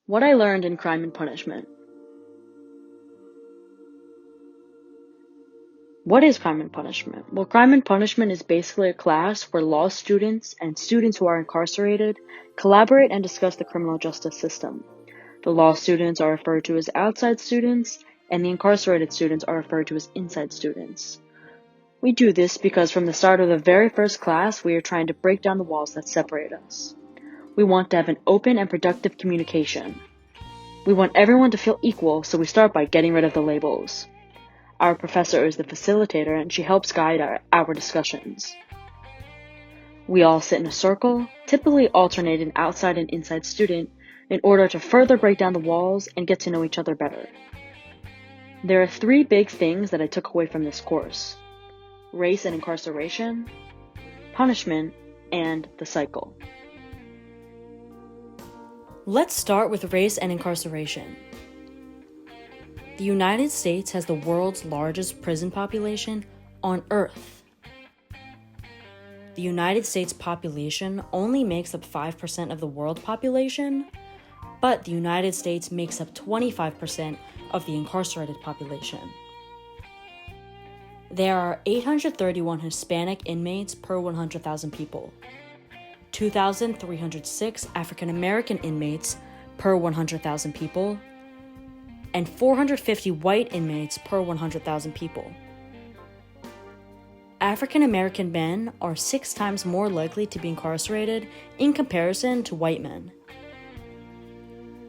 What I learned in Crime and Punishment. What is Crime and Punishment? Well, Crime and Punishment is basically a class where law students and students who are incarcerated collaborate and discuss the criminal justice system. The law students are referred to as outside students, and the incarcerated students are referred to as inside students. We do this because from the start of the very first class, we are trying to break down the walls that separate us. We want to have an open and productive communication. We want everyone to feel equal, so we start by getting rid of the labels. Our professor is the facilitator, and she helps guide our discussions. We all sit in a circle, typically alternate an outside and inside student, in order to further break down the walls and get to know each other better. There are 3 big things that I took away from this course: race and incarceration, punishment, and the cycle. Let's start with race and incarceration. The United States has the world's largest prison population on Earth. The United States population only makes up 5% of the world population, but the United States makes up 25% of the incarcerated population. There are 831 Hispanic inmates per 100,000 people, 2,306 African American inmates per 100,000 people, and 450 white inmates per 100,000 people. African American men are 6 times more likely to be incarcerated in comparison to white men.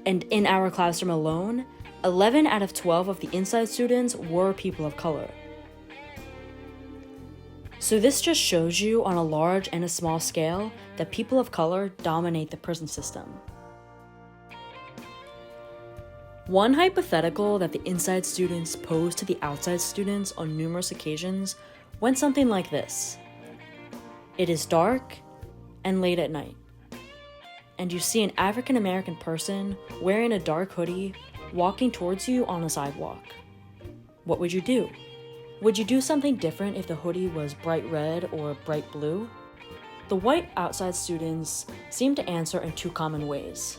And in our classroom alone, 11 out of 12 of the inside students were people of color. So this just shows you on a large and a small scale that people of color dominate the prison system. One hypothetical that the inside students posed to the outside students on numerous occasions went something like this. It is dark and late at night, and you see an African American person wearing a dark hoodie walking towards you on a sidewalk. What would you do? Would you do something different if the hoodie was bright red or bright blue? The white outside students seem to answer in 2 common ways.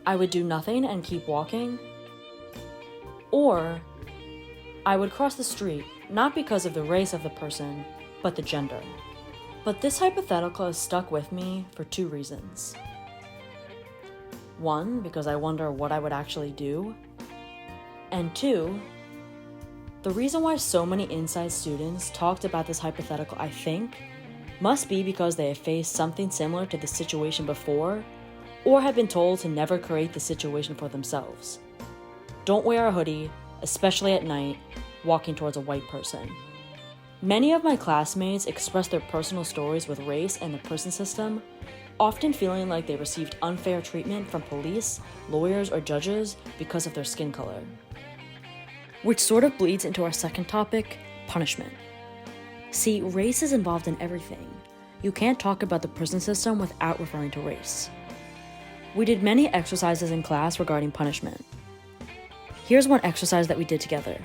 I would do nothing and keep walking, or I would cross the street, not because of the race of the person, but the gender. But this hypothetical has stuck with me for 2 reasons. 1, because I wonder what I would actually do, and 2, the reason why so many inside students talked about this hypothetical, I think, must be because they have faced something similar to this situation before, or have been told to never create the situation for themselves. Don't wear a hoodie, especially at night, walking towards a white person. Many of my classmates expressed their personal stories with race and the prison system, often feeling like they received unfair treatment from police, lawyers, or judges because of their skin color. Which sort of bleeds into our second topic, punishment. See, race is involved in everything. You can't talk about the prison system without referring to race. We did many exercises in class regarding punishment. Here's one exercise that we did together.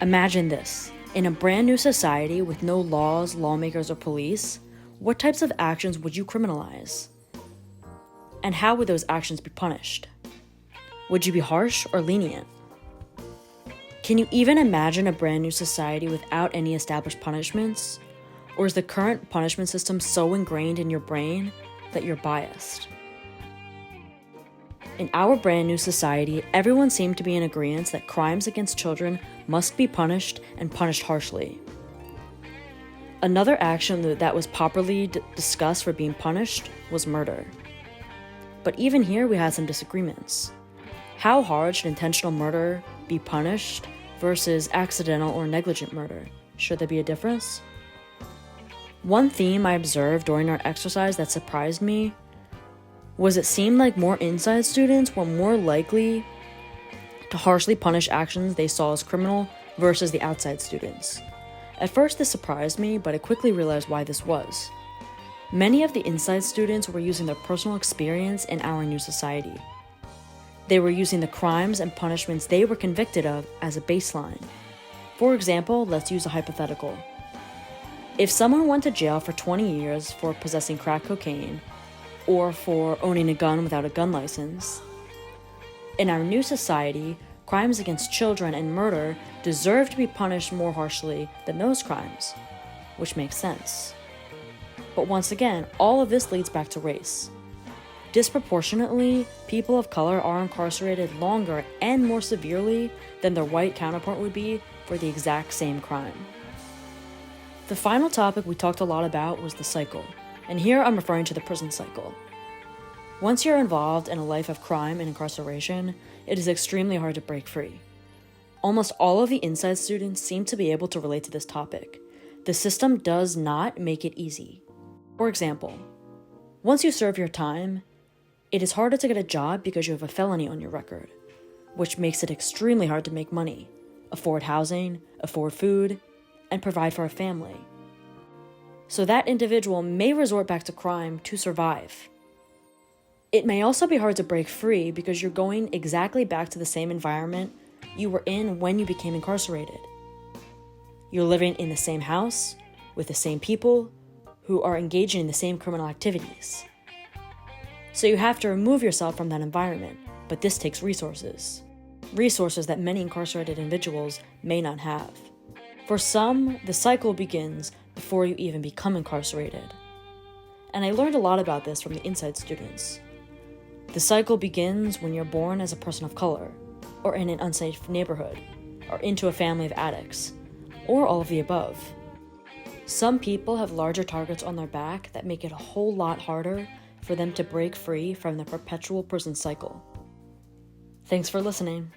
Imagine this. In a brand new society with no laws, lawmakers, or police, what types of actions would you criminalize? And how would those actions be punished? Would you be harsh or lenient? Can you even imagine a brand new society without any established punishments? Or is the current punishment system so ingrained in your brain that you're biased? In our brand new society, everyone seemed to be in agreement that crimes against children must be punished and punished harshly. Another action that was popularly discussed for being punished was murder. But even here we had some disagreements. How hard should intentional murder be punished versus accidental or negligent murder? Should there be a difference? One theme I observed during our exercise that surprised me was it seemed like more inside students were more likely to harshly punish actions they saw as criminal versus the outside students. At first this surprised me, but I quickly realized why this was. Many of the inside students were using their personal experience in our new society. They were using the crimes and punishments they were convicted of as a baseline. For example, let's use a hypothetical. If someone went to jail for 20 years for possessing crack cocaine, or for owning a gun without a gun license. In our new society, crimes against children and murder deserve to be punished more harshly than those crimes, which makes sense. But once again, all of this leads back to race. Disproportionately, people of color are incarcerated longer and more severely than their white counterpart would be for the exact same crime. The final topic we talked a lot about was the cycle, and here I'm referring to the prison cycle. Once you're involved in a life of crime and incarceration, it is extremely hard to break free. Almost all of the inside students seem to be able to relate to this topic. The system does not make it easy. For example, once you serve your time, it is harder to get a job because you have a felony on your record, which makes it extremely hard to make money, afford housing, afford food, and provide for a family. So that individual may resort back to crime to survive. It may also be hard to break free because you're going exactly back to the same environment you were in when you became incarcerated. You're living in the same house, with the same people, who are engaging in the same criminal activities. So you have to remove yourself from that environment, but this takes resources. Resources that many incarcerated individuals may not have. For some, the cycle begins before you even become incarcerated. And I learned a lot about this from the inside students. The cycle begins when you're born as a person of color, or in an unsafe neighborhood, or into a family of addicts, or all of the above. Some people have larger targets on their back that make it a whole lot harder for them to break free from the perpetual prison cycle. Thanks for listening.